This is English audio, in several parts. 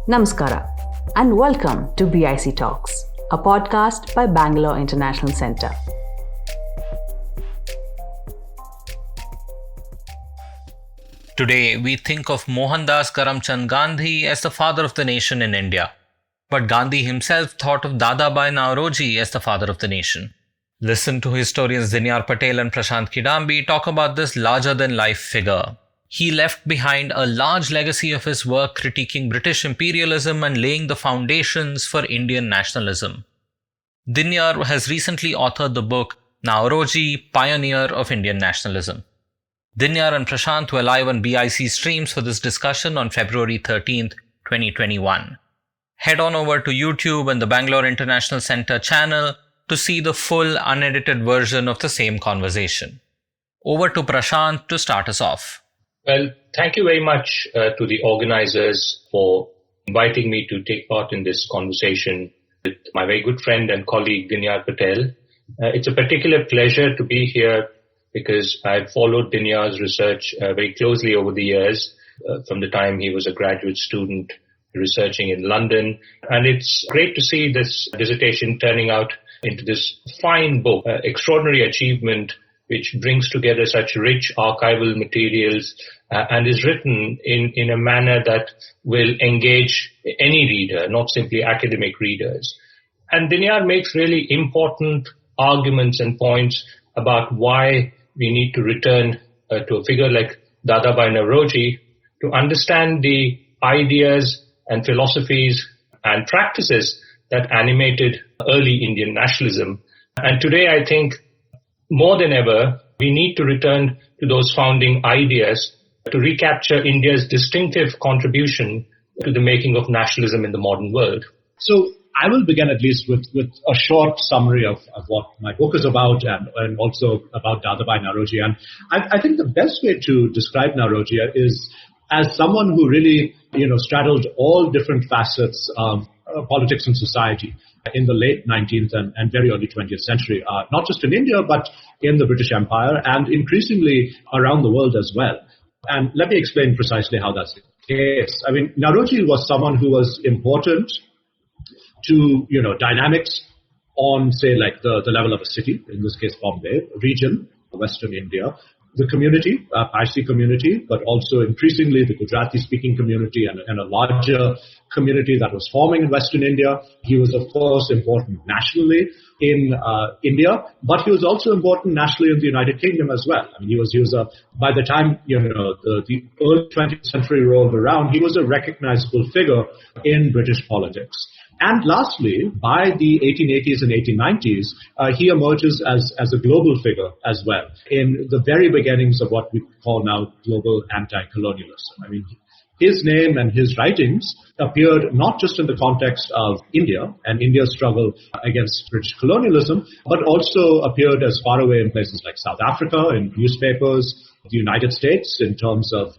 Namaskara and welcome to BIC Talks, a podcast by Bangalore International Centre. Today, we think of Mohandas Karamchand Gandhi as the father of the nation in India. But Gandhi himself thought of Dadabhai Naoroji as the father of the nation. Listen to historians Dinyar Patel and Prashant Kidambi talk about this larger-than-life figure. He left behind a large legacy of his work critiquing British imperialism and laying the foundations for Indian nationalism. Dinyar has recently authored the book Naoroji, Pioneer of Indian Nationalism. Dinyar and Prashant were live on BIC Streams for this discussion on February 13th, 2021. Head on over to YouTube and the Bangalore International Centre channel to see the full unedited version of the same conversation. Over to Prashant to start us off. Well, thank you very much to the organizers for inviting me to take part in this conversation with my very good friend and colleague Dinyar Patel. It's a particular pleasure to be here because I've followed Dinyar's research very closely over the years, from the time he was a graduate student researching in London. And it's great to see this dissertation turning out into this fine book, extraordinary achievement, which brings together such rich archival materials and is written in a manner that will engage any reader, not simply academic readers. And Dinyar makes really important arguments and points about why we need to return to a figure like Dadabhai Naoroji to understand the ideas and philosophies and practices that animated early Indian nationalism. And today, I think, more than ever, we need to return to those founding ideas to recapture India's distinctive contribution to the making of nationalism in the modern world. So I will begin at least with a short summary of what my book is about and also about Dadabhai Naoroji. And I think the best way to describe Naoroji is as someone who really, straddled all different facets of politics and society in the late 19th and very early 20th century, not just in India, but in the British Empire and increasingly around the world as well. And let me explain precisely how that's the case. I mean, Naoroji was someone who was important to, dynamics on, say, like the level of a city, in this case, Bombay, region, Western India, the community, Parsi community, but also increasingly the Gujarati-speaking community and a larger community that was forming in Western India. He was, of course, important nationally in India, but he was also important nationally in the United Kingdom as well. I mean, he was by the time, the early 20th century rolled around, he was a recognizable figure in British politics. And lastly, by the 1880s and 1890s, he emerges as a global figure as well in the very beginnings of what we call now global anti-colonialism. I mean, his name and his writings appeared not just in the context of India and India's struggle against British colonialism, but also appeared as far away in places like South Africa, in newspapers, the United States, in terms of,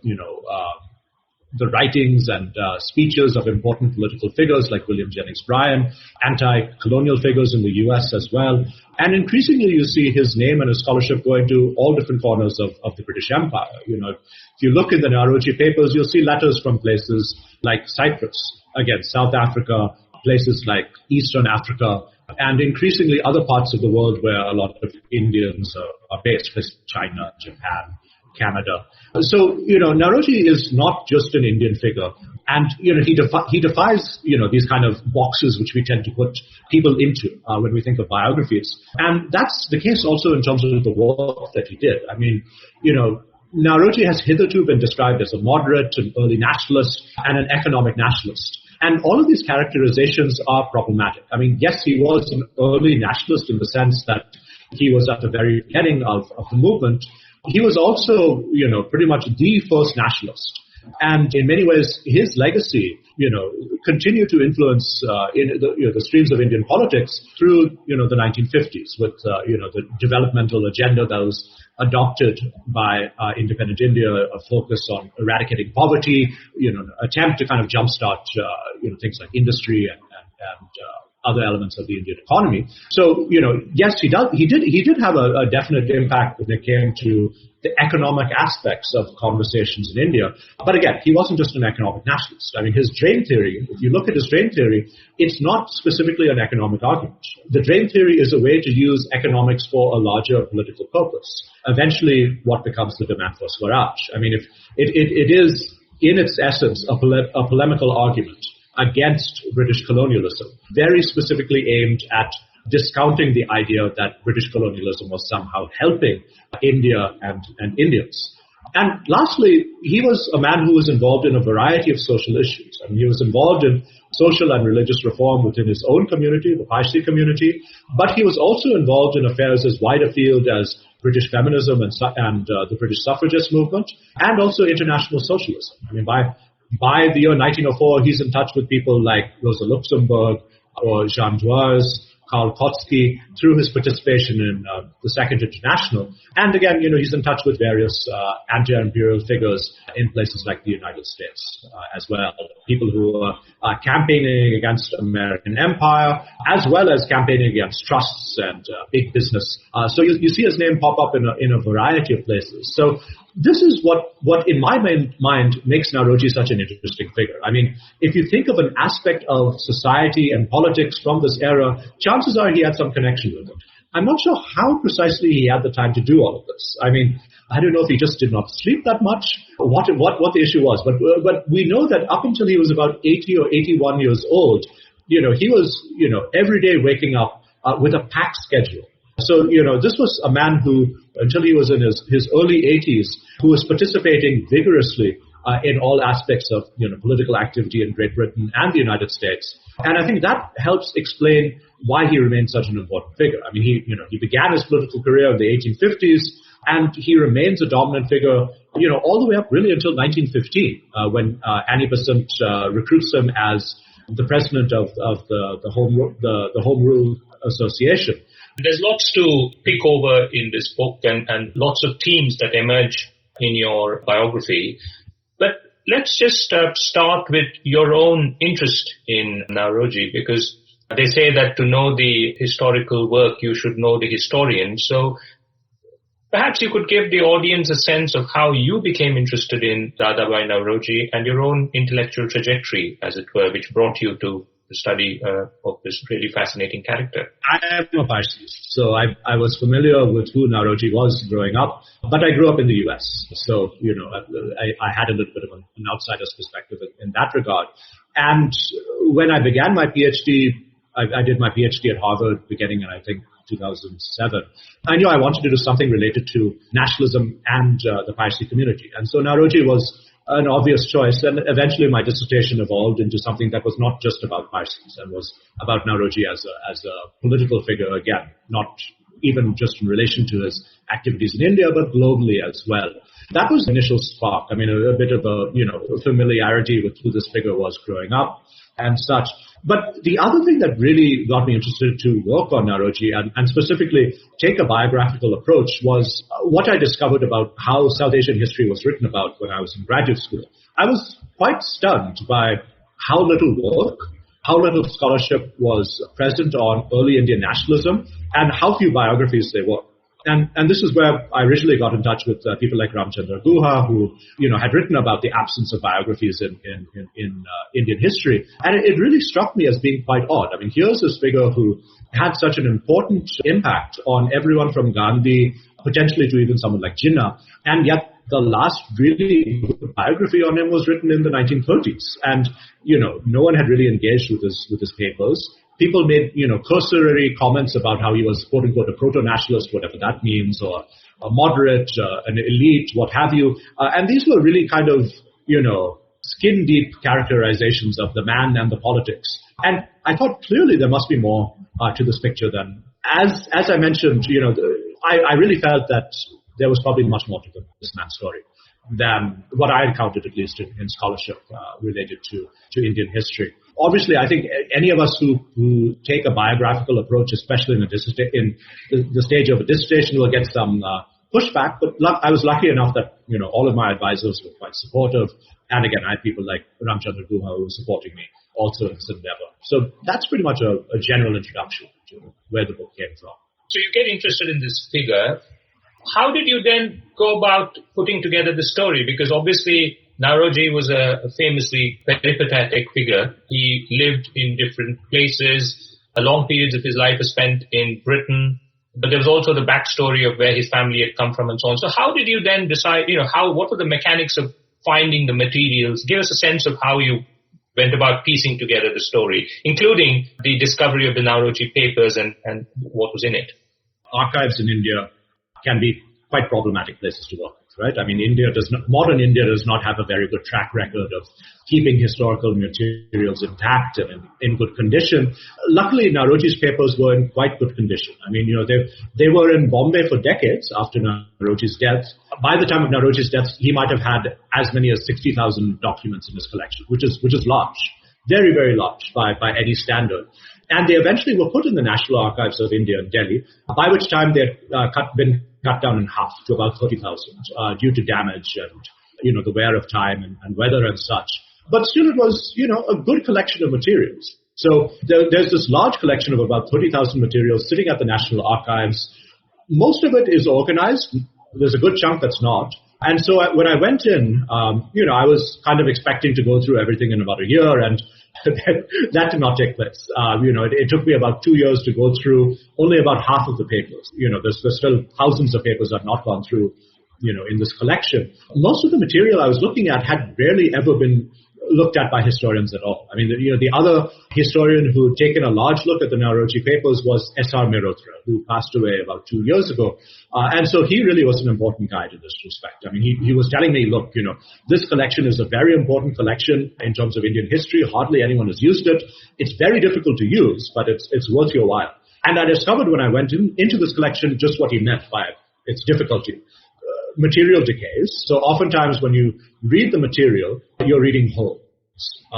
the writings and speeches of important political figures like William Jennings Bryan, anti-colonial figures in the US as well. And increasingly you see his name and his scholarship going to all different corners of the British Empire. If you look in the Naoroji papers, you'll see letters from places like Cyprus, again, South Africa, places like Eastern Africa, and increasingly other parts of the world where a lot of Indians are based, China, Japan, Canada. So, Naoroji is not just an Indian figure. And, he defies, these kind of boxes which we tend to put people into when we think of biographies. And that's the case also in terms of the work that he did. I mean, Naoroji has hitherto been described as a moderate, an early nationalist, and an economic nationalist. And all of these characterizations are problematic. I mean, yes, he was an early nationalist in the sense that he was at the very beginning of the movement. He was also, pretty much the first nationalist. And in many ways, his legacy, continued to influence the streams of Indian politics through, the 1950s with, the developmental agenda that was adopted by independent India, a focus on eradicating poverty, attempt to kind of jumpstart, things like industry and other elements of the Indian economy. So, yes, he did have a definite impact when it came to the economic aspects of conversations in India. But again, he wasn't just an economic nationalist. I mean, his drain theory, if you look at his drain theory, it's not specifically an economic argument. The drain theory is a way to use economics for a larger political purpose. Eventually, what becomes the demand for Swaraj? I mean, if it is, in its essence, a polemical argument against British colonialism, very specifically aimed at discounting the idea that British colonialism was somehow helping India and Indians. And lastly, he was a man who was involved in a variety of social issues. I mean, he was involved in social and religious reform within his own community, the Parsi community, but he was also involved in affairs as wide afield as British feminism and the British suffragette movement, and also international socialism. I mean, by the year 1904, he's in touch with people like Rosa Luxemburg or Jean Dewars, Karl Kautsky, through his participation in the Second International. And again, he's in touch with various anti-imperial figures in places like the United States as well. People who are campaigning against American empire, as well as campaigning against trusts and big business. So you see his name pop up in a variety of places. So this is what in my mind makes Naoroji such an interesting figure. I mean, if you think of an aspect of society and politics from this era, chances are he had some connection with it. I'm not sure how precisely he had the time to do all of this. I mean, I don't know if he just did not sleep that much, or what the issue was. But we know that up until he was about 80 or 81 years old, he was, every day waking up with a packed schedule. So, this was a man who, until he was in his early 80s, who was participating vigorously in all aspects of, political activity in Great Britain and the United States. And I think that helps explain why he remained such an important figure. I mean, he began his political career in the 1850s, and he remains a dominant figure, all the way up really until 1915, when Annie Besant recruits him as the president of the Home Rule Association. There's lots to pick over in this book and lots of themes that emerge in your biography. But let's just start with your own interest in Naoroji, because they say that to know the historical work, you should know the historian. So perhaps you could give the audience a sense of how you became interested in Dadabhai Naoroji and your own intellectual trajectory, as it were, which brought you to the study of this really fascinating character. I am a Parsi, so I was familiar with who Naoroji was growing up, but I grew up in the US. So, I had a little bit of an outsider's perspective in that regard. And when I began my PhD, I did my PhD at Harvard beginning in, I think, 2007. I knew I wanted to do something related to nationalism and the Parsi community. And so Naoroji was an obvious choice, and eventually my dissertation evolved into something that was not just about Parsis and was about Naoroji as a political figure, again, not even just in relation to his activities in India, but globally as well. That was the initial spark. I mean, a bit of a familiarity with who this figure was growing up and such. But the other thing that really got me interested to work on Naoroji and specifically take a biographical approach was what I discovered about how South Asian history was written about when I was in graduate school. I was quite stunned by how little work, how little scholarship was present on early Indian nationalism, and how few biographies there were. And this is where I originally got in touch with people like Ramchandra Guha, who had written about the absence of biographies in Indian history. And it really struck me as being quite odd. I mean, here's this figure who had such an important impact on everyone from Gandhi, potentially to even someone like Jinnah, and yet the last really good biography on him was written in the 1930s. And, no one had really engaged with his papers. People made, cursory comments about how he was, quote unquote, a proto-nationalist, whatever that means, or a moderate, an elite, what have you. And these were really kind of, skin-deep characterizations of the man and the politics. And I thought clearly there must be more to this picture than, as I mentioned, I really felt that there was probably much more to this man's story than what I encountered, at least in scholarship related to Indian history. Obviously, I think any of us who take a biographical approach, especially in the stage of a dissertation, will get some pushback, but I was lucky enough that, all of my advisors were quite supportive. And again, I had people like Ramchandra Guha who were supporting me also in this endeavor. So that's pretty much a general introduction to where the book came from. So you get interested in this figure. How did you then go about putting together the story? Because obviously Naoroji was a famously peripatetic figure. He lived in different places. A long periods of his life was spent in Britain. But there was also the backstory of where his family had come from and so on. So how did you then decide, what were the mechanics of finding the materials? Give us a sense of how you went about piecing together the story, including the discovery of the Naoroji papers and what was in it. Archives in India can be quite problematic places to work with, right? I mean, modern India does not have a very good track record of keeping historical materials intact and in good condition. Luckily, Naoroji's papers were in quite good condition. I mean, they were in Bombay for decades after Naoroji's death. By the time of Naoroji's death, he might have had as many as 60,000 documents in his collection, which is large, very, very large by any standard. And they eventually were put in the National Archives of India in Delhi, by which time they had been cut down in half to about 30,000 due to damage and, the wear of time and weather and such. But still it was, a good collection of materials. So there's this large collection of about 30,000 materials sitting at the National Archives. Most of it is organized. There's a good chunk that's not. And so when I went in, I was kind of expecting to go through everything in about a year, and that did not take place. It took me about 2 years to go through only about half of the papers. There's still thousands of papers I've not gone through, in this collection. Most of the material I was looking at had rarely ever been looked at by historians at all. I mean, the other historian who had taken a large look at the Naoroji papers was S.R. Mehrotra, who passed away about 2 years ago. And so he really was an important guide in this respect. I mean, he was telling me, look, this collection is a very important collection in terms of Indian history. Hardly anyone has used it. It's very difficult to use, but it's worth your while. And I discovered when I went into this collection just what he meant by its difficulty. Material decays. So oftentimes when you read the material, you're reading holes.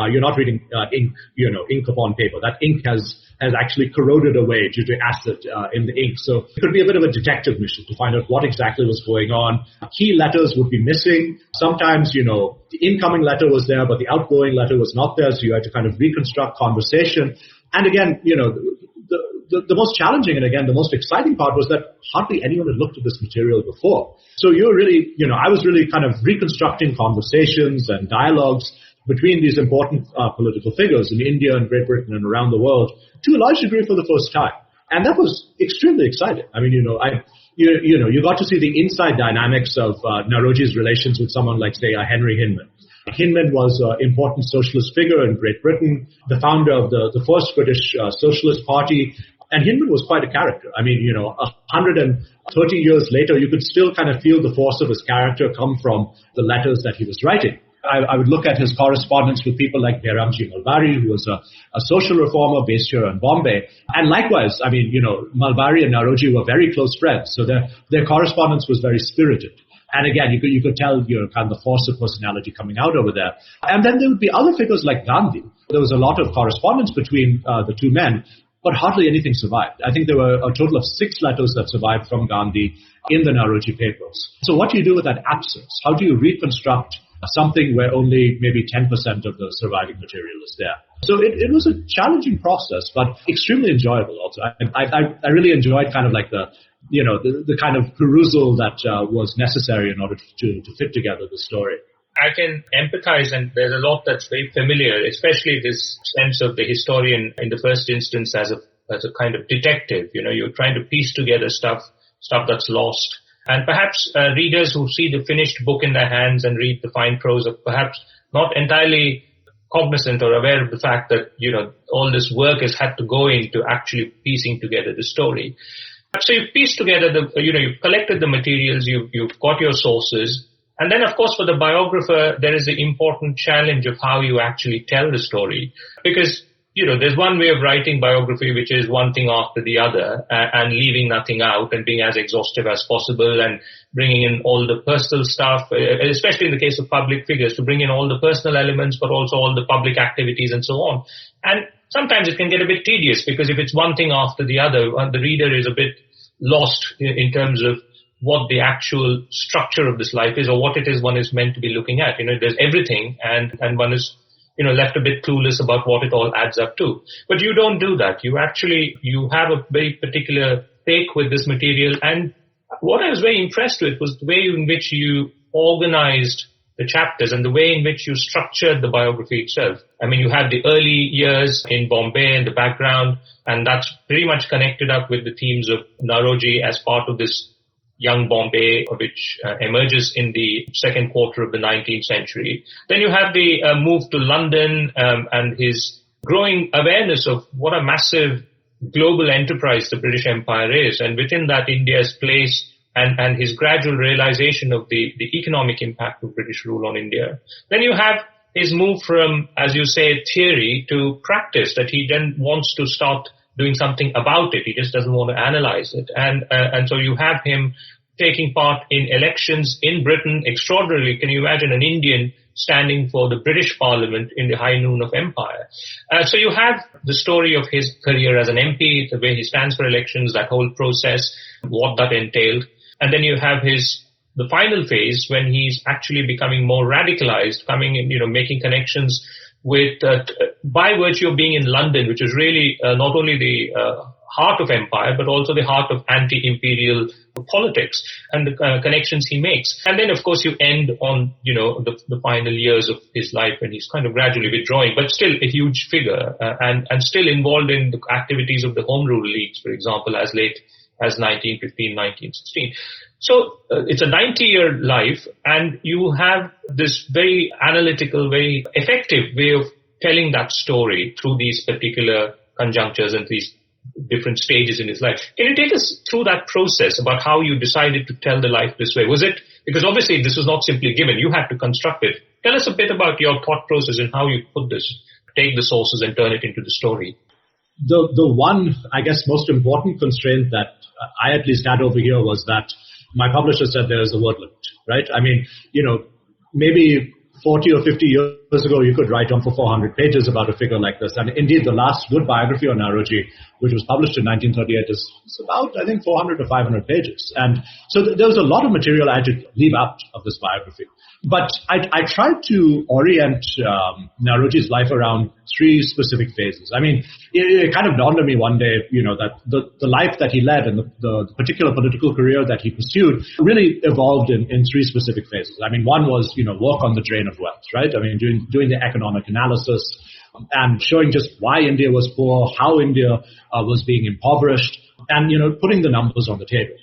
You're not reading ink upon paper. That ink has actually corroded away due to acid in the ink. So it could be a bit of a detective mission to find out what exactly was going on. Key letters would be missing. Sometimes, the incoming letter was there, but the outgoing letter was not there. So you had to kind of reconstruct conversation. And again, the most challenging and again, the most exciting part was that hardly anyone had looked at this material before. So you're really, I was really kind of reconstructing conversations and dialogues between these important political figures in India and Great Britain and around the world to a large degree for the first time. And that was extremely exciting. I mean, you got to see the inside dynamics of Naoroji's relations with someone like, say, Henry Hinman. Hinman was an important socialist figure in Great Britain, the founder of the first British Socialist Party. And Hinman was quite a character. I mean, 130 years later, you could still kind of feel the force of his character come from the letters that he was writing. I would look at his correspondence with people like Bairamji Malbari, who was a social reformer based here in Bombay. And likewise, I mean, Malbari and Naoroji were very close friends. So their correspondence was very spirited. And again, you could tell, kind of the force of personality coming out over there. And then there would be other figures like Gandhi. There was a lot of correspondence between the two men, but hardly anything survived. I think there were a total of 6 letters that survived from Gandhi in the Naoroji papers. So what do you do with that absence? How do you reconstruct something where only maybe 10% of the surviving material is there? So it was a challenging process, but extremely enjoyable also. I really enjoyed kind of like the kind of perusal that was necessary in order to fit together the story. I can empathize, and there's a lot that's very familiar, especially this sense of the historian in the first instance as a kind of detective. You're trying to piece together stuff that's lost. And perhaps readers who see the finished book in their hands and read the fine prose are perhaps not entirely cognizant or aware of the fact that, all this work has had to go into actually piecing together the story. So you've pieced together you've collected the materials, you've got your sources. And then, of course, for the biographer, there is the important challenge of how you actually tell the story. Because, there's one way of writing biography, which is one thing after the other and leaving nothing out and being as exhaustive as possible and bringing in all the personal stuff, especially in the case of public figures, to bring in all the personal elements, but also all the public activities and so on. And sometimes it can get a bit tedious because if it's one thing after the other, the reader is a bit lost in terms of what the actual structure of this life is, or what it is one is meant to be looking at. There's everything, and one is left a bit clueless about what it all adds up to. But you don't do that. You have a very particular take with this material. And what I was very impressed with was the way in which you organized the chapters and the way in which you structured the biography itself. I mean, you have the early years in Bombay and the background, and that's pretty much connected up with the themes of Naoroji as part of this young Bombay, which emerges in the second quarter of the 19th century. Then you have the move to London and his growing awareness of what a massive global enterprise the British Empire is, and within that India's place and his gradual realization of the economic impact of British rule on India. Then you have his move from, as you say, theory to practice, that he then wants to start doing something about it. He just doesn't want to analyze it. And so you have him taking part in elections in Britain. Extraordinarily, can you imagine an Indian standing for the British Parliament in the high noon of empire? So you have the story of his career as an MP, the way he stands for elections, that whole process, what that entailed. And then you have the final phase when he's actually becoming more radicalized, coming in, making connections with, by virtue of being in London, which is really not only the heart of empire, but also the heart of anti-imperial politics and the connections he makes. And then, of course, you end on, the final years of his life when he's kind of gradually withdrawing, but still a huge figure and still involved in the activities of the Home Rule Leagues, for example, as late as 1915, 1916. So it's a 90-year life, and you have this very analytical, very effective way of telling that story through these particular conjunctures and these different stages in his life. Can you take us through that process about how you decided to tell the life this way? Was it, because obviously this was not simply given, you had to construct it. Tell us a bit about your thought process and how you put this, take the sources and turn it into the story. The one, I guess, most important constraint that I at least had over here was that my publisher said there is a word limit, right? I mean, maybe 40 or 50 years ago, you could write on for 400 pages about a figure like this. And indeed, the last good biography on Naoroji, which was published in 1938, is about, I think, 400 or 500 pages. And so there was a lot of material I had to leave out of this biography. But I tried to orient Naoroji's life around three specific phases. I mean, it kind of dawned on me one day, that the life that he led and the particular political career that he pursued really evolved in three specific phases. I mean, one was, work on the drain of wealth, right? I mean, doing the economic analysis and showing just why India was poor, how India was being impoverished, and, putting the numbers on the table.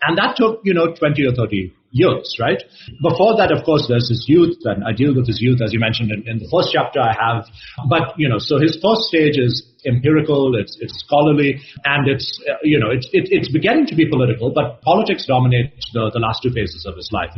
And that took, 20 or 30 years, right? Before that, of course, there's his youth, and I deal with his youth, as you mentioned in the first chapter I have. But, so his first stage is empirical, it's scholarly, and it's beginning to be political, but politics dominate the last two phases of his life.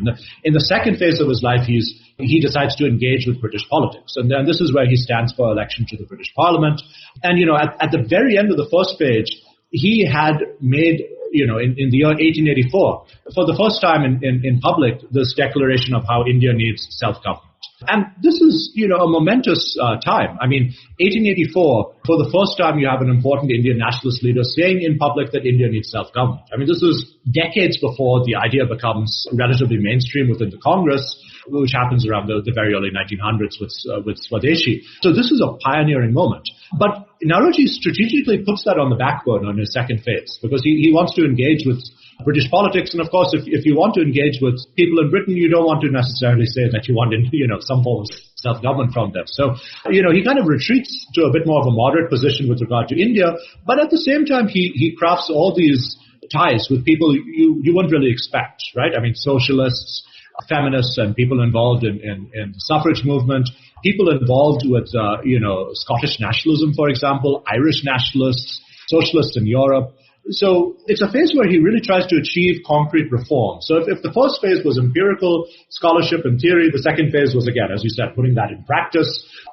In the second phase of his life, he decides to engage with British politics. And then this is where he stands for election to the British Parliament. And, at the very end of the first page, he had made, in the year 1884, for the first time in public, this declaration of how India needs self-government. And this is, a momentous time. I mean, 1884, for the first time, you have an important Indian nationalist leader saying in public that India needs self-government. I mean, this is decades before the idea becomes relatively mainstream within the Congress, which happens around the very early 1900s with Swadeshi. So this is a pioneering moment. But Naoroji strategically puts that on the back burner in his second phase, because he wants to engage with British politics. And of course, if you want to engage with people in Britain, you don't want to necessarily say that you want, some form of self-government from them. So, he kind of retreats to a bit more of a moderate position with regard to India. But at the same time, he crafts all these ties with people you wouldn't really expect, right? I mean, socialists, feminists, and people involved in the suffrage movement, people involved with, Scottish nationalism, for example, Irish nationalists, socialists in Europe. So it's a phase where he really tries to achieve concrete reform. So if the first phase was empirical scholarship and theory, the second phase was, again, as you said, putting that in practice.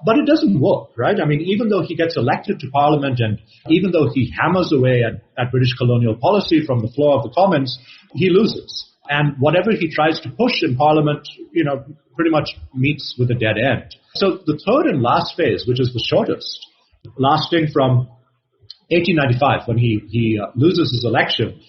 But it doesn't work, right? I mean, even though he gets elected to Parliament and even though he hammers away at British colonial policy from the floor of the Commons, he loses. And whatever he tries to push in Parliament, pretty much meets with a dead end. So the third and last phase, which is the shortest, lasting from 1895, when he loses his election,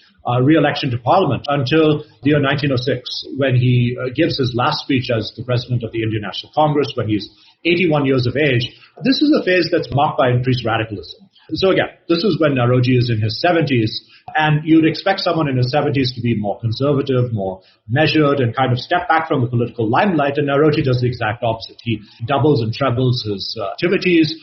re-election to Parliament until the year 1906, when he gives his last speech as the president of the Indian National Congress, when he's 81 years of age. This is a phase that's marked by increased radicalism. So again, this is when Naoroji is in his 70s, and you'd expect someone in his 70s to be more conservative, more measured, and kind of step back from the political limelight, and Naoroji does the exact opposite. He doubles and trebles his activities.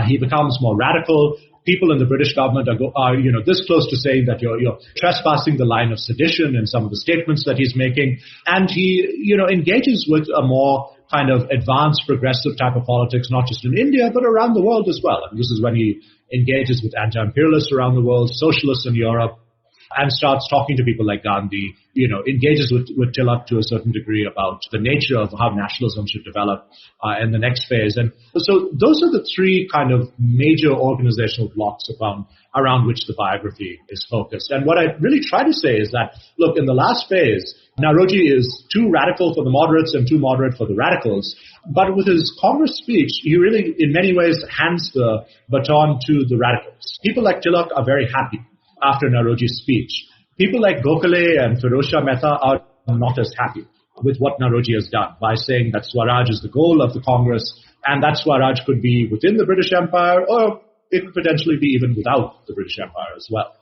He becomes more radical. People in the British government are this close to saying that you're trespassing the line of sedition in some of the statements that he's making, and he engages with a more kind of advanced, progressive type of politics, not just in India, but around the world as well. And this is when he engages with anti-imperialists around the world, socialists in Europe, and starts talking to people like Gandhi, engages with Tilak to a certain degree about the nature of how nationalism should develop in the next phase. And so those are the three kind of major organizational blocks around which the biography is focused. And what I really try to say is that, look, in the last phase, Naoroji is too radical for the moderates and too moderate for the radicals. But with his Congress speech, he really, in many ways, hands the baton to the radicals. People like Tilak are very happy after Naoroji's speech. People like Gokhale and Firoz Shah Mehta are not as happy with what Naoroji has done by saying that Swaraj is the goal of the Congress, and that Swaraj could be within the British Empire, or it could potentially be even without the British Empire as well.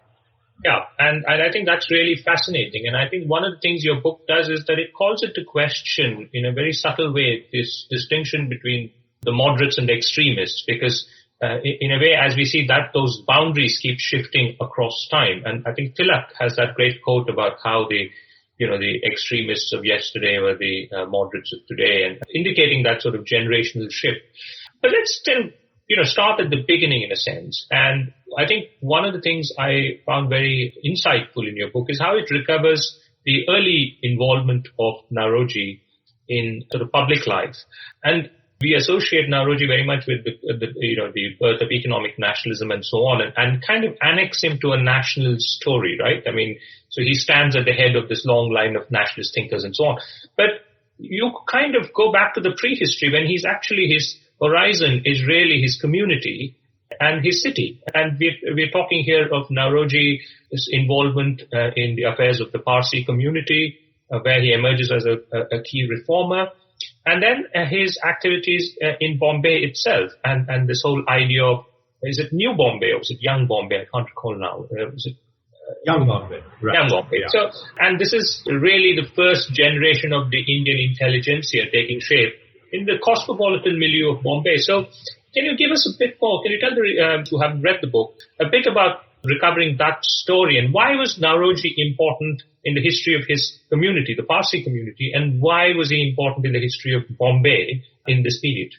Yeah, and I think that's really fascinating. And I think one of the things your book does is that it calls into question, in a very subtle way, this distinction between the moderates and the extremists, because in a way, as we see that those boundaries keep shifting across time. And I think Tilak has that great quote about how the extremists of yesterday were the moderates of today, and indicating that sort of generational shift. But let's still start at the beginning in a sense. And I think one of the things I found very insightful in your book is how it recovers the early involvement of Naoroji in sort of public life. And we associate Naoroji very much with the birth of economic nationalism and so on, and kind of annex him to a national story, right? I mean, so he stands at the head of this long line of nationalist thinkers and so on. But you kind of go back to the prehistory when his horizon is really his community and his city. And we're talking here of Naoroji's involvement in the affairs of the Parsi community, where he emerges as a key reformer. And then his activities in Bombay itself, and this whole idea of, is it New Bombay or is it Young Bombay? I can't recall now. Was it Young Bombay. Right. Young Bombay. Yeah. So, and this is really the first generation of the Indian intelligentsia taking shape in the cosmopolitan milieu of Bombay. So, can you give us a bit more? Can you tell who haven't read the book a bit about recovering that story, and why was Naoroji important in the history of his community, the Parsi community, and why was he important in the history of Bombay in this period?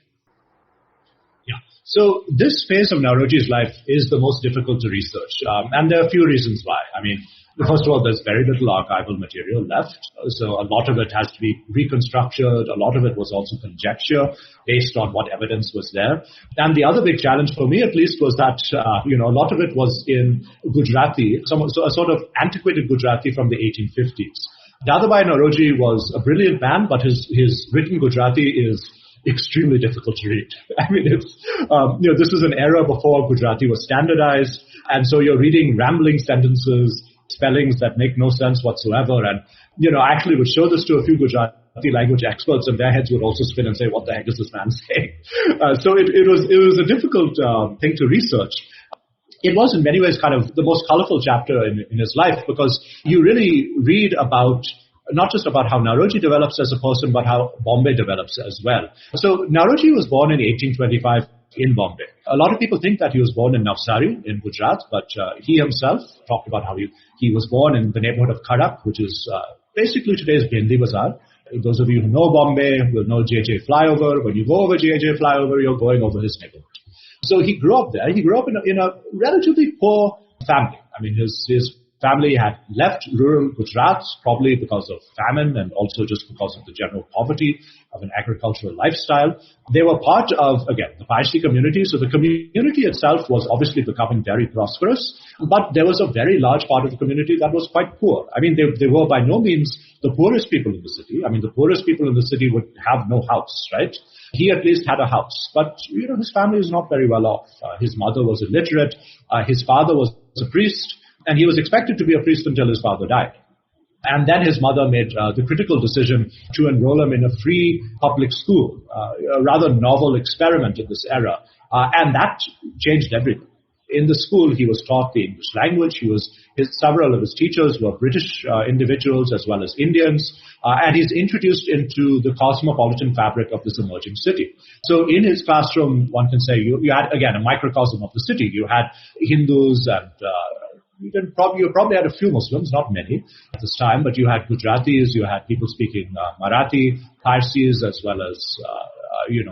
Yeah. So this phase of Naoroji's life is the most difficult to research, and there are a few reasons why. I mean, first of all, there's very little archival material left, so a lot of it has to be reconstructed. A lot of it was also conjecture based on what evidence was there. And the other big challenge for me, at least, was that a lot of it was in Gujarati, so a sort of antiquated Gujarati from the 1850s. Dadabhai Naoroji was a brilliant man, but his written Gujarati is extremely difficult to read. I mean, it's this was an era before Gujarati was standardized, and so you're reading rambling sentences, spellings that make no sense whatsoever. And, I actually would show this to a few Gujarati language experts, and their heads would also spin and say, what the heck is this man saying? So it was a difficult thing to research. It was in many ways kind of the most colorful chapter in his life, because you really read about not just about how Naoroji develops as a person, but how Bombay develops as well. So Naoroji was born in 1825 in Bombay. A lot of people think that he was born in Navsari in Gujarat, but he himself talked about how he was born in the neighborhood of Khadak, which is basically today's Bindi Bazaar. Those of you who know Bombay will know JJ Flyover. When you go over JJ Flyover, you're going over his neighborhood. So he grew up there. He grew up in a relatively poor family. I mean, his family had left rural Gujarat, probably because of famine and also just because of the general poverty of an agricultural lifestyle. They were part of, again, the Parsi community. So the community itself was obviously becoming very prosperous, but there was a very large part of the community that was quite poor. I mean, they were by no means the poorest people in the city. I mean, the poorest people in the city would have no house, right? He at least had a house, but, his family is not very well off. His mother was illiterate. His father was a priest. And he was expected to be a priest until his father died. And then his mother made the critical decision to enroll him in a free public school, a rather novel experiment in this era. And that changed everything. In the school, he was taught the English language. Several of his teachers were British individuals as well as Indians. And he's introduced into the cosmopolitan fabric of this emerging city. So in his classroom, one can say you had, again, a microcosm of the city. You had Hindus and you probably had a few Muslims, not many at this time, but you had Gujaratis, you had people speaking Marathi, Parsis, as well as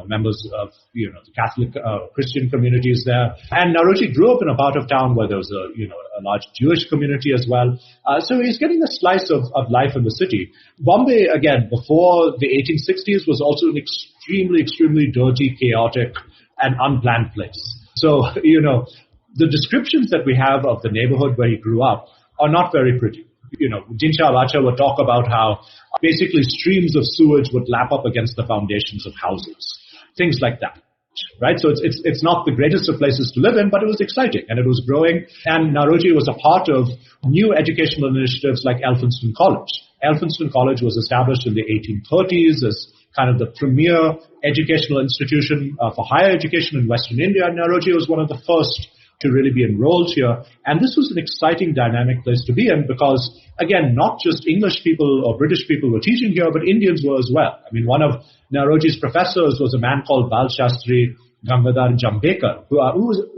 members of the Catholic Christian communities there. And Naoroji grew up in a part of town where there was a large Jewish community as well. So he's getting a slice of life in the city. Bombay, again, before the 1860s, was also an extremely, extremely dirty, chaotic, and unplanned place. So the descriptions that we have of the neighborhood where he grew up are not very pretty. Dinyar Patel would talk about how basically streams of sewage would lap up against the foundations of houses, things like that, right? So it's not the greatest of places to live in, but it was exciting and it was growing. And Naoroji was a part of new educational initiatives like Elphinstone College. Elphinstone College was established in the 1830s as kind of the premier educational institution for higher education in Western India. And Naoroji was one of the first to really be enrolled here. And this was an exciting, dynamic place to be in because, again, not just English people or British people were teaching here, but Indians were as well. I mean, one of Naoroji's professors was a man called Bal Shastri Gangadhar Jambekar, who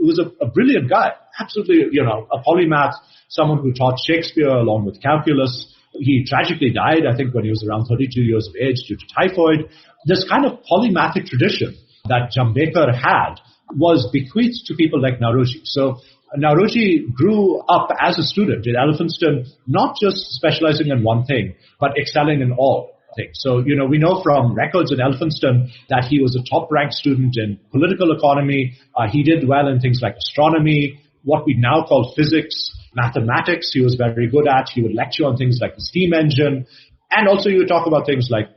was a brilliant guy, absolutely, a polymath, someone who taught Shakespeare along with calculus. He tragically died, I think, when he was around 32 years of age due to typhoid. This kind of polymathic tradition that Jambekar had was bequeathed to people like Naoroji. So Naoroji grew up as a student in Elphinstone, not just specializing in one thing, but excelling in all things. So, we know from records in Elphinstone that he was a top-ranked student in political economy. He did well in things like astronomy, what we now call physics, mathematics he was very good at. He would lecture on things like the steam engine. And also he would talk about things like,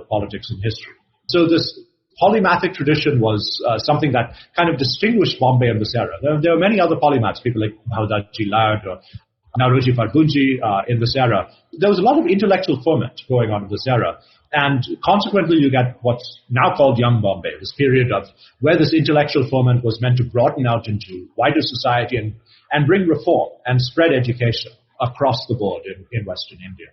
politics and history. So this polymathic tradition was something that kind of distinguished Bombay in this era. There were many other polymaths, people like Bhavdaji Lad or Naoroji Farbunji in this era. There was a lot of intellectual ferment going on in this era. And consequently, you get what's now called Young Bombay, this period of where this intellectual ferment was meant to broaden out into wider society and bring reform and spread education across the board in Western India.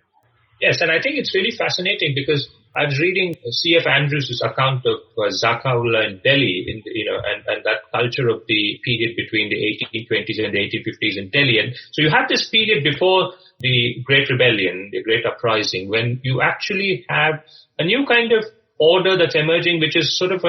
Yes, and I think it's really fascinating because I was reading C.F. Andrews' account of Zaka-Ullah in Delhi, and that culture of the period between the 1820s and the 1850s in Delhi. And so you have this period before the Great Rebellion, the Great Uprising, when you actually have a new kind of order that's emerging, which is sort of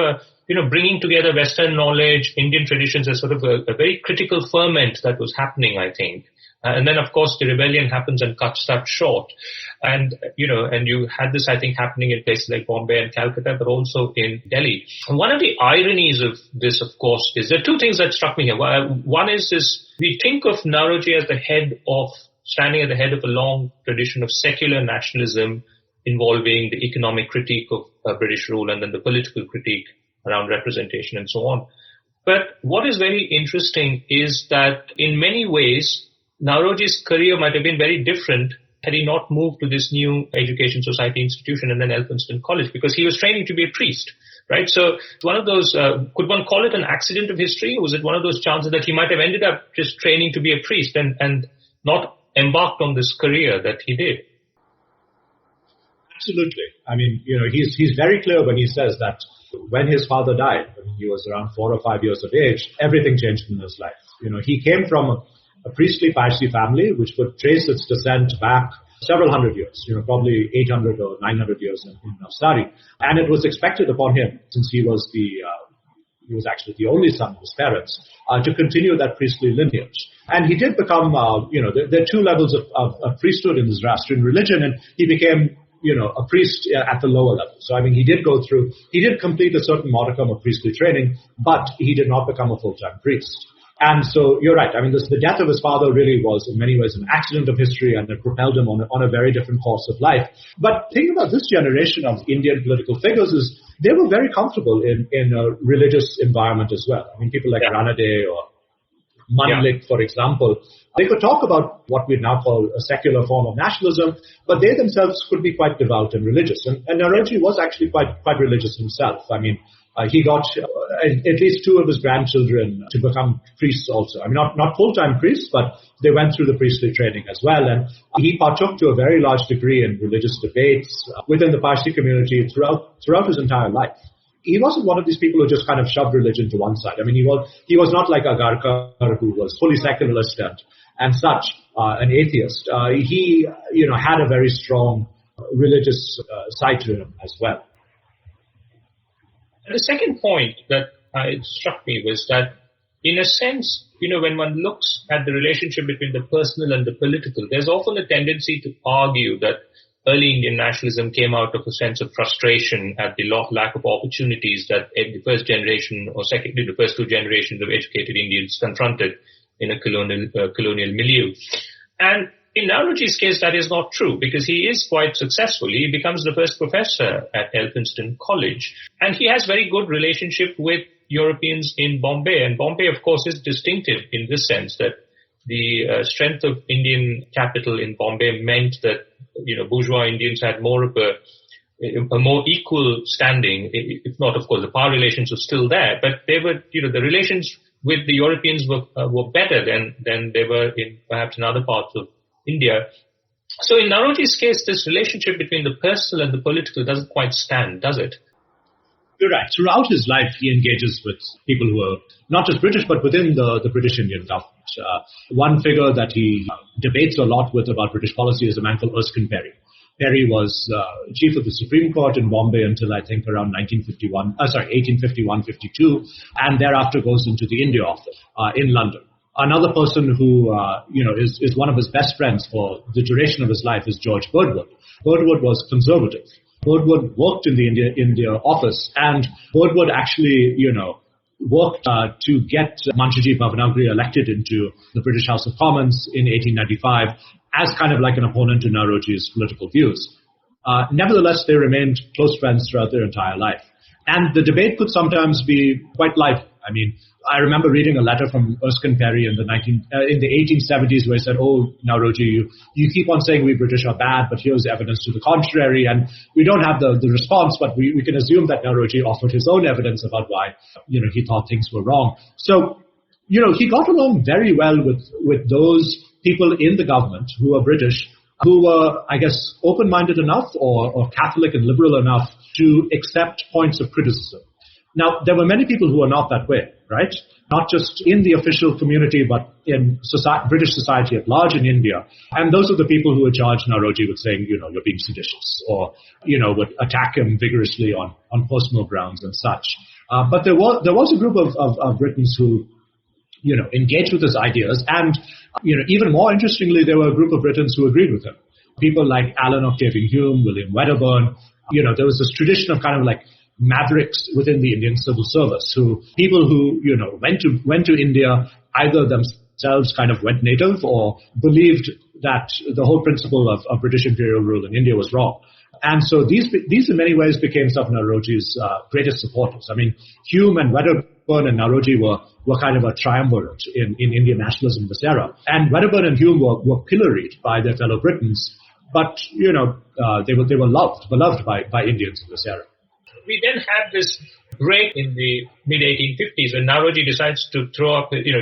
bringing together Western knowledge, Indian traditions as sort of a very critical ferment that was happening, I think. And then, of course, the rebellion happens and cuts that short. And you had this, I think, happening in places like Bombay and Calcutta, but also in Delhi. And one of the ironies of this, of course, is there are two things that struck me here. One is this, we think of Naoroji as standing at the head of a long tradition of secular nationalism involving the economic critique of British rule and then the political critique around representation and so on. But what is very interesting is that in many ways, Naoroji's career might have been very different had he not moved to this new education society institution and then Elphinstone College, because he was training to be a priest, right? So it's one of those, could one call it an accident of history? Was it one of those chances that he might have ended up just training to be a priest and not embarked on this career that he did? Absolutely. I mean, he's very clear when he says that when his father died, when he was around 4 or 5 years of age, everything changed in his life. He came from a priestly Parsi family, which would trace its descent back several hundred years, probably 800 or 900 years in Navsari. And it was expected upon him, since he was actually the only son of his parents, to continue that priestly lineage. And he did become, there are two levels of priesthood in the Zoroastrian religion, and he became, a priest at the lower level. So, he did complete a certain modicum of priestly training, but he did not become a full-time priest. And so you're right. The death of his father really was in many ways an accident of history, and it propelled him on a very different course of life. But think about this generation of Indian political figures is they were very comfortable in a religious environment as well. People like Ranade or Manlik, for example. They could talk about what we now call a secular form of nationalism, but they themselves could be quite devout and religious. And Naoroji was actually quite religious himself. I mean, he got at least 2 of his grandchildren to become priests also. I mean, not full-time priests, but they went through the priestly training as well. And he partook to a very large degree in religious debates within the Parsi community throughout his entire life. He wasn't one of these people who just kind of shoved religion to one side. I mean, he was not like Agarkar, who was fully secularist and such, an atheist. He had a very strong religious side to him as well. And the second point that struck me was that, in a sense, when one looks at the relationship between the personal and the political, there's often a tendency to argue that early Indian nationalism came out of a sense of frustration at the lack of opportunities that the first generation or the first 2 generations of educated Indians confronted in a colonial milieu. And in Naoroji's case, that is not true, because he is quite successful. He becomes the first professor at Elphinstone College, and he has very good relationship with Europeans in Bombay. And Bombay, of course, is distinctive in this sense that the strength of Indian capital in Bombay meant that bourgeois Indians had more of a more equal standing. If not, of course, the power relations were still there, but they were, the relations with the Europeans were better than they were in perhaps in other parts of India. So in Naoroji's case, this relationship between the personal and the political doesn't quite stand, does it? You're right. Throughout his life, he engages with people who are not just British, but within the British Indian government. One figure that he debates a lot with about British policy is a man called Erskine Perry. Perry was chief of the Supreme Court in Bombay until I think around 1851-52, and thereafter goes into the India Office in London. Another person who is one of his best friends for the duration of his life is George Birdwood. Birdwood was conservative. Birdwood worked in the India Office, and Birdwood actually, worked to get Manshiji Bhavanagri elected into the British House of Commons in 1895 as kind of like an opponent to Naoroji's political views. Nevertheless, they remained close friends throughout their entire life. And the debate could sometimes be quite lively. I mean, I remember reading a letter from Erskine Perry in the 1870s where he said, "Oh, Naoroji, you keep on saying we British are bad, but here's evidence to the contrary." And we don't have the response, but we can assume that Naoroji offered his own evidence about why, he thought things were wrong. So, he got along very well with those people in the government who were British, who were, I guess, open-minded enough or Catholic and liberal enough to accept points of criticism. Now, there were many people who were not that way, right? Not just in the official community, but in British society at large in India. And those are the people who would charge Naoroji with saying, you're being seditious, or, would attack him vigorously on personal grounds and such. But there was a group of Britons who, engaged with his ideas. And, even more interestingly, there were a group of Britons who agreed with him. People like Alan Octavian Hume, William Wedderburn. There was this tradition of kind of like mavericks within the Indian civil service, people who went to India, either themselves kind of went native or believed that the whole principle of British imperial rule in India was wrong. And so these in many ways became some of Naoroji's greatest supporters. I mean, Hume and Wedderburn and Naoroji were kind of a triumvirate in Indian nationalism this era. And Wedderburn and Hume were pilloried by their fellow Britons, but they were beloved by Indians in this era. We then had this break in the mid-1850s when Naoroji decides to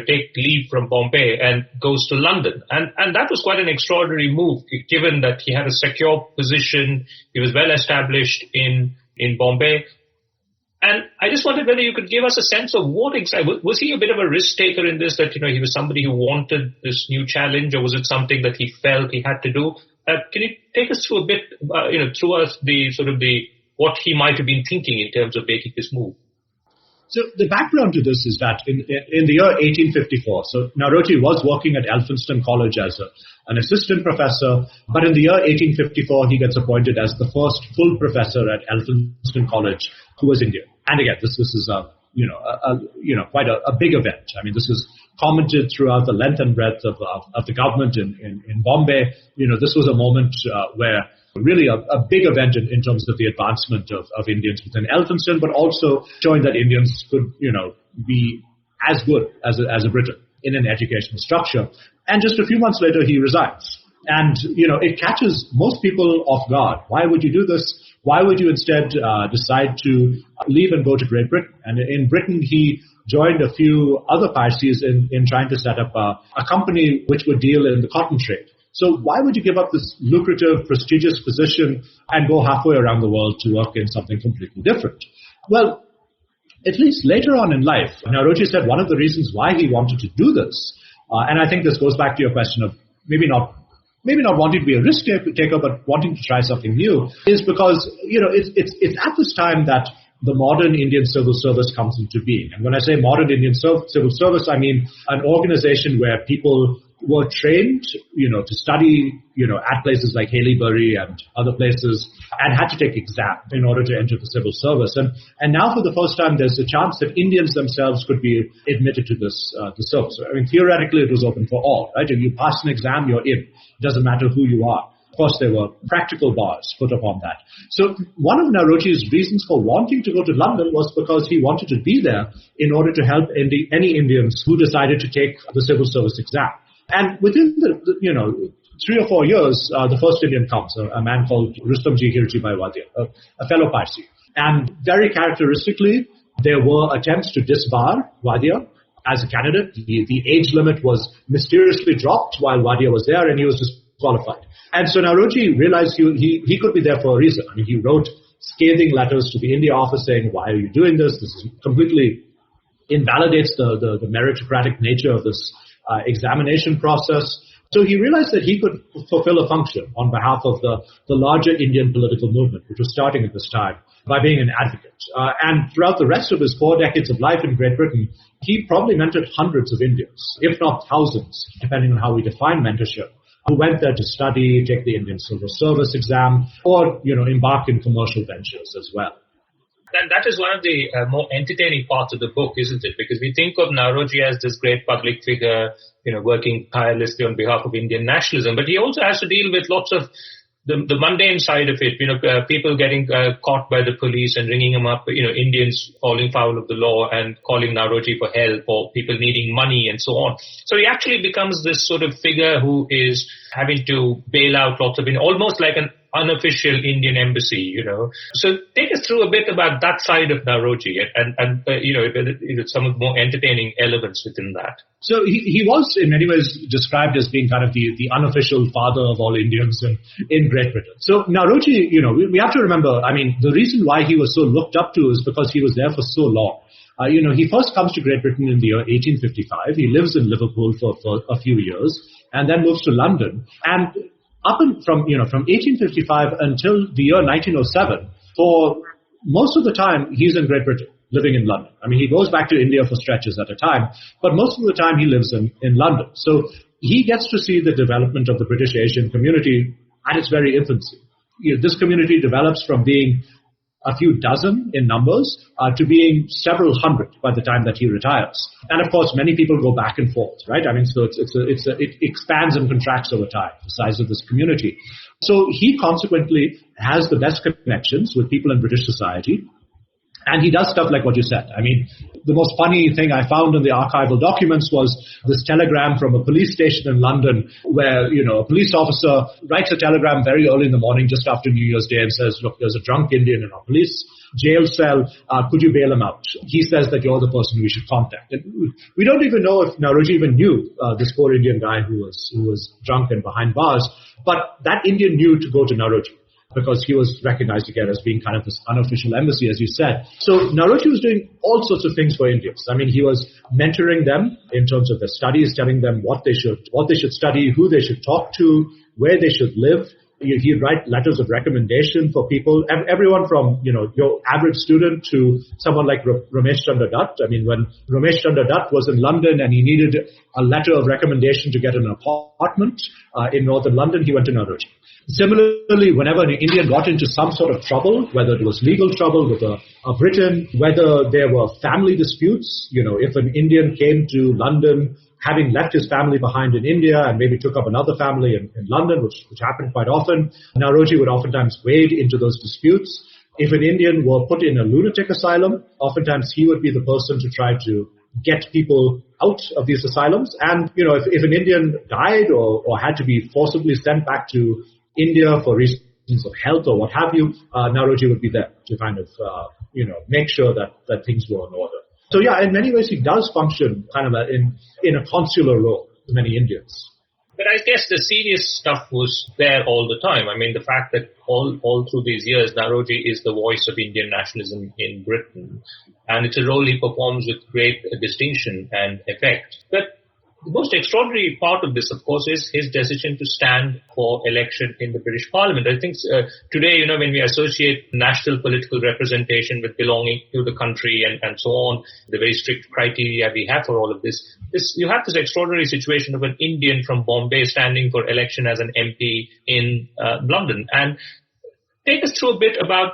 take leave from Bombay and goes to London. And that was quite an extraordinary move, given that he had a secure position, he was well established in Bombay. And I just wondered whether you could give us a sense of what exactly, was he a bit of a risk taker in this, that, he was somebody who wanted this new challenge, or was it something that he felt he had to do? Can you take us through a bit, through us what he might have been thinking in terms of making this move? So the background to this is that in the year 1854, so Naoroji was working at Elphinstone College as an assistant professor, but in the year 1854, he gets appointed as the first full professor at Elphinstone College who was Indian. And again, this is quite a big event. I mean, this is commented throughout the length and breadth of the government in Bombay. This was a moment where really a big event in terms of the advancement of Indians within Elphinstone, but also showing that Indians could, be as good as a Briton. in an educational structure. And just a few months later, he resigns. And, it catches most people off guard. Why would you do this? Why would you instead decide to leave and go to Great Britain? And in Britain, he joined a few other Parsis in trying to set up a company which would deal in the cotton trade. So why would you give up this lucrative, prestigious position and go halfway around the world to work in something completely different? Well, at least later on in life, Naoroji said one of the reasons why he wanted to do this, and I think this goes back to your question of maybe not wanting to be a risk taker, but wanting to try something new, is because, it's at this time that the modern Indian civil service comes into being. And when I say modern Indian civil service, I mean an organization where people were trained, to study, at places like Haileybury and other places, and had to take exams in order to enter the civil service. And now for the first time, there's a chance that Indians themselves could be admitted to the service. I mean, theoretically, it was open for all, right? If you pass an exam, you're in. It doesn't matter who you are. Of course, there were practical bars put upon that. So one of Naoroji's reasons for wanting to go to London was because he wanted to be there in order to help any Indians who decided to take the civil service exam. And within the 3 or 4 years, the first Indian comes, a man called Rustomji Hirjibhai Wadia, a fellow Parsi. And very characteristically, there were attempts to disbar Wadia as a candidate. The age limit was mysteriously dropped while Wadia was there, and he was disqualified. And so Naoroji realized he could be there for a reason. I mean, he wrote scathing letters to the India office saying, why are you doing this? This completely invalidates the meritocratic nature of this examination process. So he realized that he could fulfill a function on behalf of the larger Indian political movement, which was starting at this time, by being an advocate. And throughout the rest of his 4 decades of life in Great Britain, he probably mentored hundreds of Indians, if not thousands, depending on how we define mentorship, who went there to study, take the Indian civil service exam, or, embark in commercial ventures as well. And that is one of the more entertaining parts of the book, isn't it? Because we think of Naoroji as this great public figure, working tirelessly on behalf of Indian nationalism, but he also has to deal with lots of the mundane side of it, people getting caught by the police and ringing him up, Indians falling foul of the law and calling Naoroji for help, or people needing money and so on. So he actually becomes this sort of figure who is having to bail out lots of, almost like an unofficial Indian embassy, So take us through a bit about that side of Naoroji and some of the more entertaining elements within that. So he was in many ways described as being kind of the unofficial father of all Indians in Great Britain. So Naoroji, we have to remember, the reason why he was so looked up to is because he was there for so long. He first comes to Great Britain in the year 1855. He lives in Liverpool for a few years and then moves to London. And from 1855 until the year 1907, for most of the time, he's in Great Britain, living in London. He goes back to India for stretches at a time, but most of the time he lives in London. So he gets to see the development of the British Asian community at its very infancy. This community develops from being a few dozen in numbers to being several hundred by the time that he retires. And of course, many people go back and forth, right? So it expands and contracts over time, the size of this community. So he consequently has the best connections with people in British society. And he does stuff like what you said. The most funny thing I found in the archival documents was this telegram from a police station in London where, a police officer writes a telegram very early in the morning just after New Year's Day and says, look, there's a drunk Indian in our police jail cell. Could you bail him out? He says that you're the person we should contact. And we don't even know if Naoroji even knew this poor Indian guy who was drunk and behind bars. But that Indian knew to go to Naoroji, because he was recognized again as being kind of this unofficial embassy, as you said. So Naoroji was doing all sorts of things for Indians. He was mentoring them in terms of their studies, telling them what they should study, who they should talk to, where they should live. He'd write letters of recommendation for people, everyone from, your average student to someone like Ramesh Chandra Dutt. When Ramesh Chandra Dutt was in London and he needed a letter of recommendation to get an apartment in northern London, he went to Naoroji. Similarly, whenever an Indian got into some sort of trouble, whether it was legal trouble with a Briton, whether there were family disputes, if an Indian came to London having left his family behind in India and maybe took up another family in London, which happened quite often, Naoroji would oftentimes wade into those disputes. If an Indian were put in a lunatic asylum, oftentimes he would be the person to try to get people out of these asylums. And, if an Indian died or had to be forcibly sent back to India for reasons of health or what have you, Naoroji would be there to kind of, make sure that things were in order. So yeah, in many ways he does function kind of in a consular role to many Indians. But I guess the serious stuff was there all the time. I mean, the fact that all through these years, Naoroji is the voice of Indian nationalism in Britain, and it's a role he performs with great distinction and effect. But the most extraordinary part of this, of course, is his decision to stand for election in the British Parliament. I think today, when we associate national political representation with belonging to the country and so on, the very strict criteria we have for all of this, you have this extraordinary situation of an Indian from Bombay standing for election as an MP in London. And take us through a bit about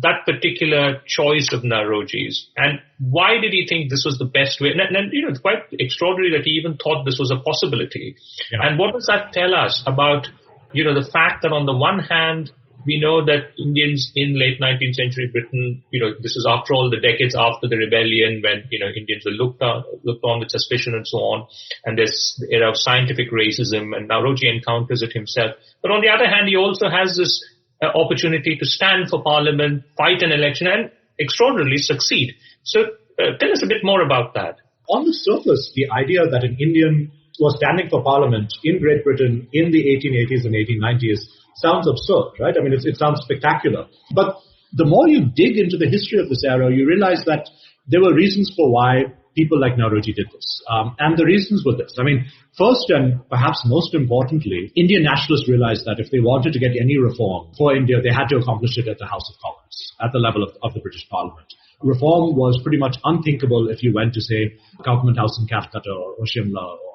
that particular choice of Naoroji's, and why did he think this was the best way? And it's quite extraordinary that he even thought this was a possibility. Yeah. And what does that tell us about, the fact that on the one hand, we know that Indians in late 19th century Britain, this is after all the decades after the rebellion when, Indians were looked on with suspicion and so on. And there's the era of scientific racism, and Naoroji encounters it himself. But on the other hand, he also has this opportunity to stand for parliament, fight an election, and extraordinarily succeed. So tell us a bit more about that. On the surface, the idea that an Indian was standing for parliament in Great Britain in the 1880s and 1890s sounds absurd, right? I mean, it sounds spectacular. But the more you dig into the history of this era, you realize that there were reasons for why people like Naoroji did this. And the reasons were this. I mean, first and perhaps most importantly, Indian nationalists realized that if they wanted to get any reform for India, they had to accomplish it at the House of Commons, at the level of the British Parliament. Reform was pretty much unthinkable if you went to, say, Government House in Calcutta or Shimla or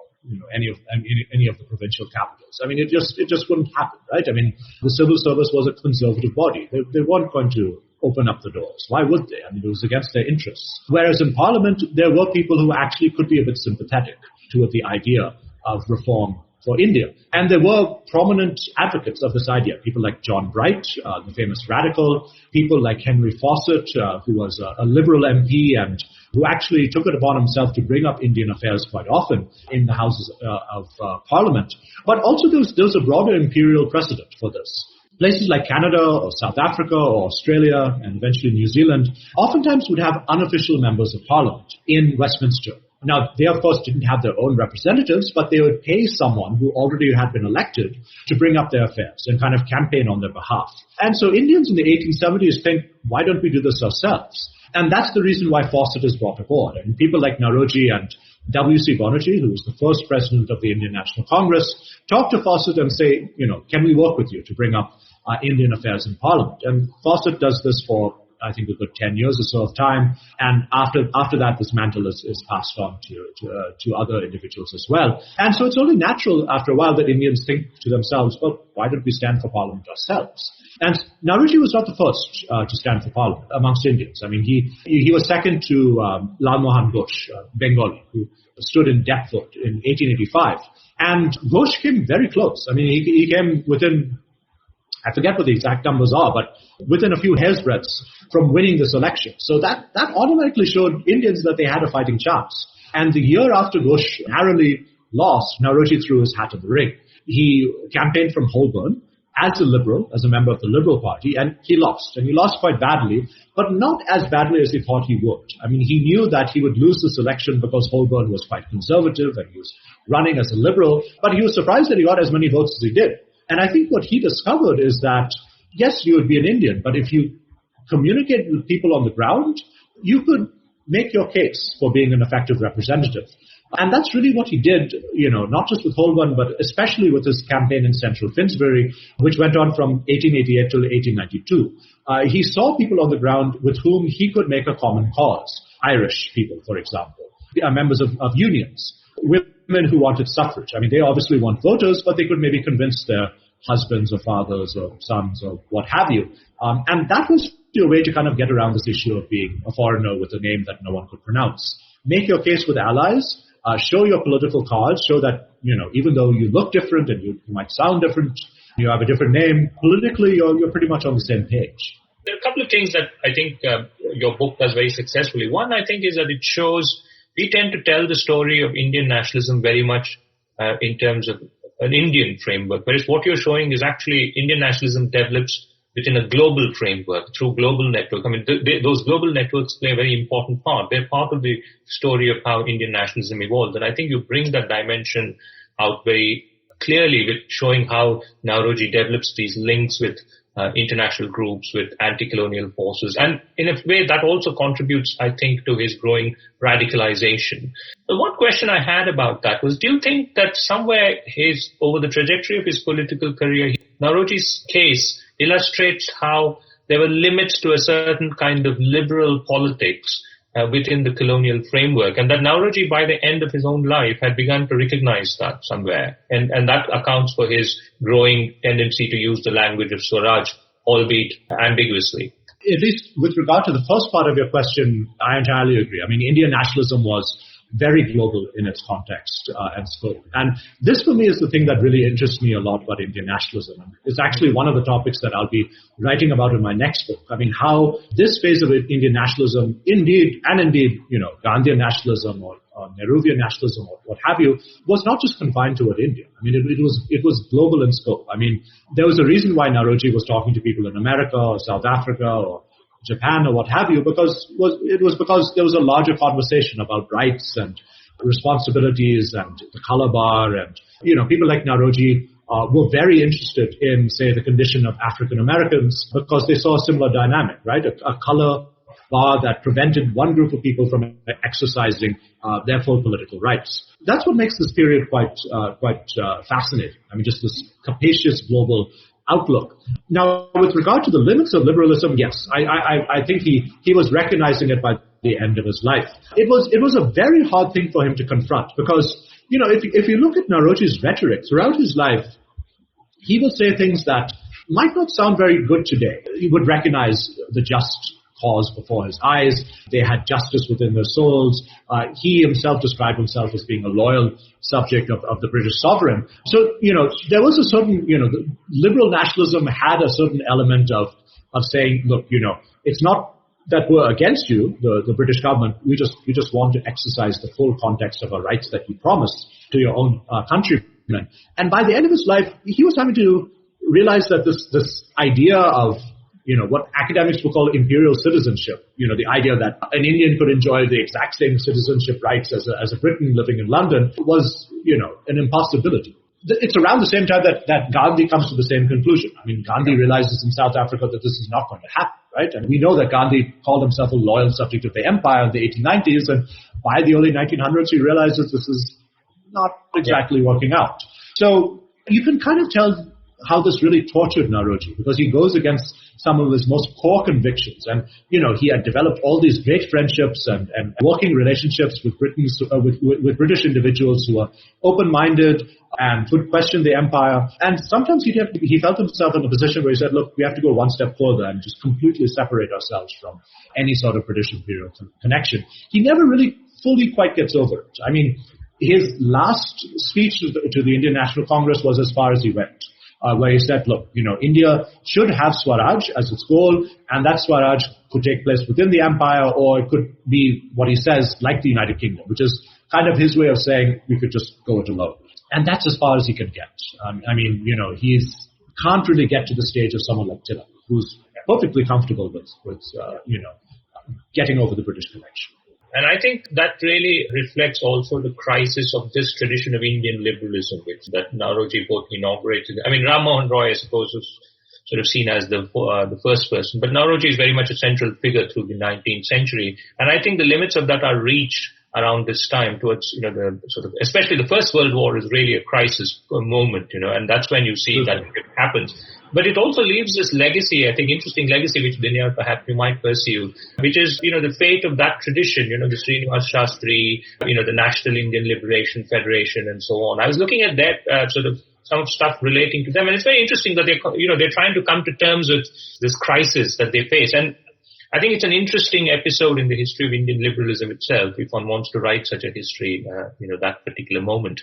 any of the provincial capitals. I mean, it just wouldn't happen, right? I mean, the civil service was a conservative body. They weren't going to open up the doors. Why would they? I mean, it was against their interests. Whereas in Parliament, there were people who actually could be a bit sympathetic toward the idea of reform for India. And there were prominent advocates of this idea. People like John Bright, the famous radical, people like Henry Fawcett, who was a Liberal MP and who actually took it upon himself to bring up Indian affairs quite often in the Houses of Parliament. But also there was a broader imperial precedent for this. Places like Canada or South Africa or Australia and eventually New Zealand oftentimes would have unofficial members of parliament in Westminster. Now, they of course didn't have their own representatives, but they would pay someone who already had been elected to bring up their affairs and kind of campaign on their behalf. And so Indians in the 1870s think, why don't we do this ourselves? And that's the reason why Fawcett is brought aboard. And people like Naoroji and W.C. Banerjee, who was the first president of the Indian National Congress, talk to Fawcett and say, can we work with you to bring up Indian affairs in Parliament? And Fawcett does this for, I think, a good 10 years or so of time. And after that, this mantle is passed on to other individuals as well. And so it's only natural after a while that Indians think to themselves, well, why don't we stand for Parliament ourselves? And Naoroji was not the first to stand for Parliament amongst Indians. I mean, he was second to Lal Mohan Ghosh, Bengali, who stood in Deptford in 1885. And Ghosh came very close. I mean, he came within, I forget what the exact numbers are, but within a few hair's breadths from winning this election. So that automatically showed Indians that they had a fighting chance. And the year after Ghosh narrowly lost, Naoroji threw his hat in the ring. He campaigned from Holborn as a Liberal, as a member of the Liberal Party, and he lost. And he lost quite badly, but not as badly as he thought he would. I mean, he knew that he would lose this election because Holborn was quite conservative and he was running as a Liberal, but he was surprised that he got as many votes as he did. And I think what he discovered is that, yes, you would be an Indian, but if you communicate with people on the ground, you could make your case for being an effective representative. And that's really what he did, not just with Holborn, but especially with his campaign in central Finsbury, which went on from 1888 till 1892. He saw people on the ground with whom he could make a common cause. Irish people, for example, members of unions, women who wanted suffrage. I mean, they obviously want voters, but they could maybe convince their husbands or fathers or sons or what have you. And that was your way to kind of get around this issue of being a foreigner with a name that no one could pronounce. Make your case with allies. Show your political cards, show that, even though you look different and you might sound different, you have a different name, politically you're pretty much on the same page. There are a couple of things that I think your book does very successfully. One, I think, is that it shows we tend to tell the story of Indian nationalism very much in terms of an Indian framework, whereas what you're showing is actually Indian nationalism develops within a global framework through global network. I mean, those global networks play a very important part. They're part of the story of how Indian nationalism evolved. And I think you bring that dimension out very clearly with showing how Naoroji develops these links with international groups, with anti-colonial forces. And in a way that also contributes, I think, to his growing radicalization. The one question I had about that was, do you think that somewhere over the trajectory of his political career, Naoroji's case illustrates how there were limits to a certain kind of liberal politics within the colonial framework, and that Naoroji, by the end of his own life, had begun to recognize that somewhere. And that accounts for his growing tendency to use the language of Swaraj, albeit ambiguously. At least with regard to the first part of your question, I entirely agree. I mean, Indian nationalism was very global in its context and scope. And this, for me, is the thing that really interests me a lot about Indian nationalism. It's actually one of the topics that I'll be writing about in my next book. I mean, how this phase of Indian nationalism, indeed, Gandhian nationalism or Nehruvian nationalism or what have you, was not just confined to India. I mean, it was global in scope. I mean, there was a reason why Naoroji was talking to people in America or South Africa or Japan or what have you, because there was a larger conversation about rights and responsibilities and the color bar, and people like Naoroji were very interested in, say, the condition of African Americans because they saw a similar dynamic, right? A color bar that prevented one group of people from exercising their full political rights. That's what makes this period quite fascinating. I mean, just this capacious global outlook. Now, with regard to the limits of liberalism, yes, I think he was recognizing it by the end of his life. It was a very hard thing for him to confront because, if you look at Naoroji's rhetoric throughout his life, he would say things that might not sound very good today. He would recognize the just cause before his eyes. They had justice within their souls. He himself described himself as being a loyal subject of the British sovereign. So, there was a certain, the liberal nationalism had a certain element of saying, look, it's not that we're against you, the British government. We just want to exercise the full context of our rights that you promised to your own countrymen. And by the end of his life, he was having to realize that this idea of what academics will call imperial citizenship, the idea that an Indian could enjoy the exact same citizenship rights as a Briton living in London was, an impossibility. It's around the same time that Gandhi comes to the same conclusion. I mean, Gandhi realizes in South Africa that this is not going to happen, right? And we know that Gandhi called himself a loyal subject of the empire in the 1890s, and by the early 1900s, he realizes this is not exactly working out. So you can kind of tell how this really tortured Naoroji, because he goes against some of his most core convictions. And, he had developed all these great friendships and working relationships with with British individuals who are open-minded and would question the empire. And sometimes he felt himself in a position where he said, look, we have to go one step further and just completely separate ourselves from any sort of British imperial connection. He never really fully quite gets over it. I mean, his last speech to the Indian National Congress was as far as he went. Where he said, look, India should have Swaraj as its goal, and that Swaraj could take place within the empire, or it could be what he says, like the United Kingdom, which is kind of his way of saying we could just go it alone. And that's as far as he can get. He can't really get to the stage of someone like Tilak, who's perfectly comfortable with getting over the British connection. And I think that really reflects also the crisis of this tradition of Indian liberalism, that Naoroji both inaugurated. I mean, Ram Mohan Roy, I suppose, was sort of seen as the first person, but Naoroji is very much a central figure through the 19th century. And I think the limits of that are reached around this time towards, the sort of, especially the First World War is really a crisis moment, and that's when you see that it happens. But it also leaves this legacy, I think, interesting legacy, which Dinyar perhaps you might pursue, which is, the fate of that tradition, the Srinivas Shastri, the National Indian Liberation Federation and so on. I was looking at that sort of some stuff relating to them, and it's very interesting that they're trying to come to terms with this crisis that they face. And I think it's an interesting episode in the history of Indian liberalism itself, if one wants to write such a history, that particular moment.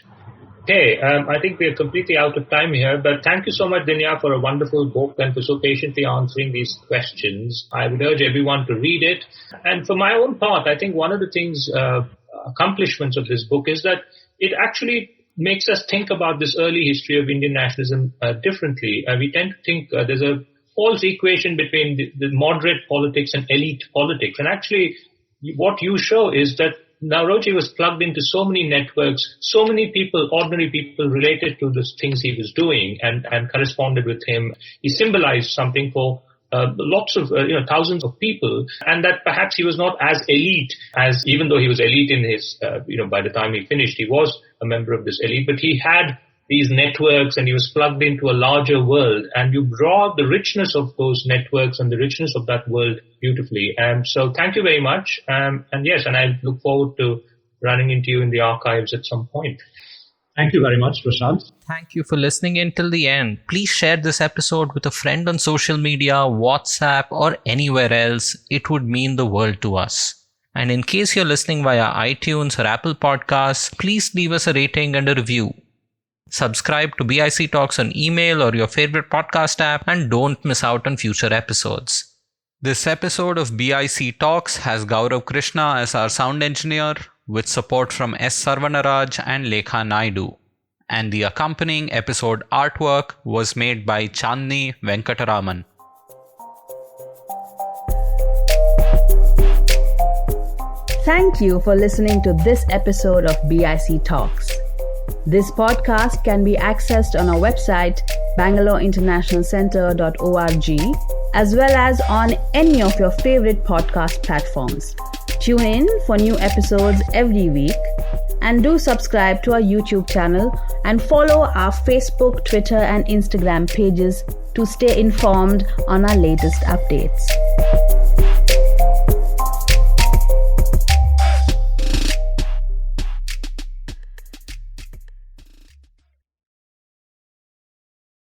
Okay, I think we are completely out of time here, but thank you so much, Dinyar, for a wonderful book and for so patiently answering these questions. I would urge everyone to read it. And for my own part, I think one of the things accomplishments of this book is that it actually makes us think about this early history of Indian nationalism differently. We tend to think there's a false equation between the moderate politics and elite politics. And actually, what you show is that Naoroji was plugged into so many networks, so many people, ordinary people related to the things he was doing and corresponded with him. He symbolized something for lots of, thousands of people, and that perhaps he was not as elite as, even though he was elite in his, by the time he finished, he was a member of this elite, but he had these networks and he was plugged into a larger world, and you draw the richness of those networks and the richness of that world beautifully. So thank you very much. And I look forward to running into you in the archives at some point. Thank you very much, Prashant. Thank you for listening in till the end. Please share this episode with a friend on social media, WhatsApp, or anywhere else. It would mean the world to us. And in case you're listening via iTunes or Apple Podcasts, please leave us a rating and a review. Subscribe to BIC Talks on email or your favorite podcast app, and don't miss out on future episodes. This episode of BIC Talks has Gaurav Krishna as our sound engineer, with support from S. Sarvanaraj and Lekha Naidu. And the accompanying episode artwork was made by Chandni Venkataraman. Thank you for listening to this episode of BIC Talks. This podcast can be accessed on our website, bangaloreinternationalcentre.org, as well as on any of your favorite podcast platforms. Tune in for new episodes every week, and do subscribe to our YouTube channel and follow our Facebook, Twitter, and Instagram pages to stay informed on our latest updates.